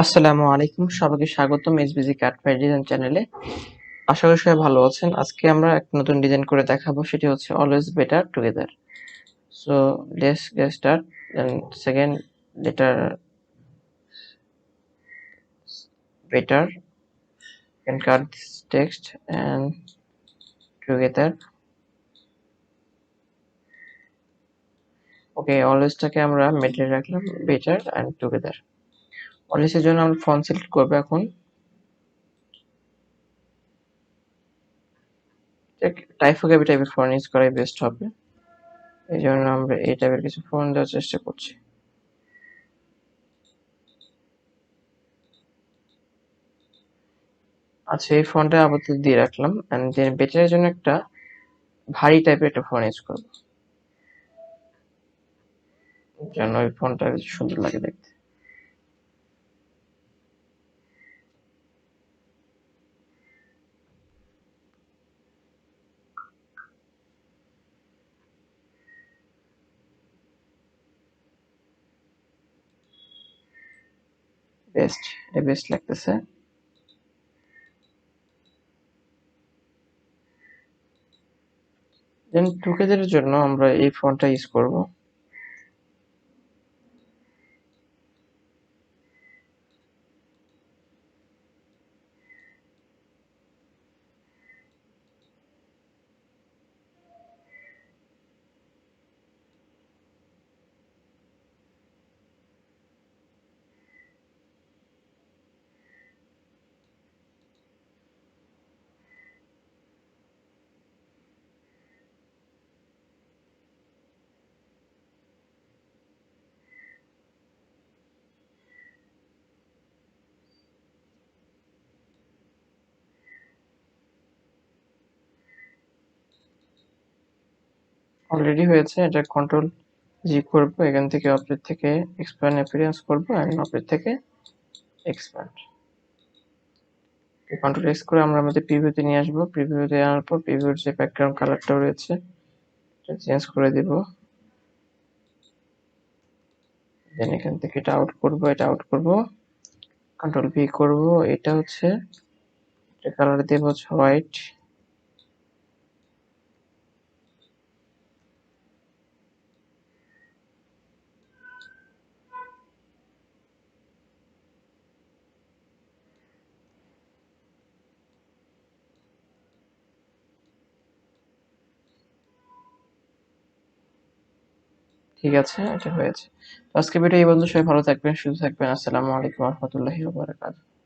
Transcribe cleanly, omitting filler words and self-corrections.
আসসালামু আলাইকুম, সবাইকে স্বাগতম এসভিজি কাট ফাইল ডিজাইন চ্যানেলে। আশা করি সবাই ভালো আছেন। আজকে আমরা একটা নতুন ডিজাইন করে দেখাবো, সেটি হচ্ছে always better together. So let's get start. Second letter better, can cut this text and together. ওকে, অলওয়েজটাকে আমরা মিডলে রাখলাম, বেটার অ্যান্ড টুগেদার। অলওয়েজের জন্য আমরা ফন্ট সিলেক্ট করবো এখন। টাইপোগ্রাফি টাইপের ফন্ট ইউজ করাই বেস্ট হবে, এই জন্য আমরা এই টাইপের কিছু ফন্ট দেওয়ার চেষ্টা করছি। আচ্ছা, এই ফন্টটা আপাতত দিয়ে রাখলাম, এন্ড দেন বেটারের জন্য একটা ভারী টাইপের একটা ফন্ট ইউজ করবো, যেন ওই ফন্টটা সুন্দর লাগে দেখতে। এটা বেস্ট লাগতেছে। দেন টুকেদের জন্য আমরা এই ফন্টটা ইউজ করব। অলরেডি হয়েছে, এটা কন্ট্রোল জি করব, এখান থেকে অপডেট থেকে এক্সপ্যান্ড অ্যাপিয়ারেন্স করব, এন্ড অপডেট থেকে এক্সপ্যান্ড। কন্ট্রোল এক্স করে আমরা আমাদের প্রিভিউতে নিয়ে আসবো। প্রিভিউতে আনার পর প্রিভিউর যে ব্যাকগ্রাউন্ড কালারটা রয়েছে এটা চেঞ্জ করে দিব। দেন এখান থেকে এটা আউট করব, কন্ট্রোল ভি করব। এটা হচ্ছে কালার দেব হচ্ছে হোয়াইট। ঠিক আছে, এটা হয়েছে। আজকে ভিডিও এই পর্যন্ত। সবাই ভালো থাকবেন, সুস্থ থাকবেন। আসসালামু আলাইকুম ওয়া রাহমাতুল্লাহি ওয়া বারাকাতুহু।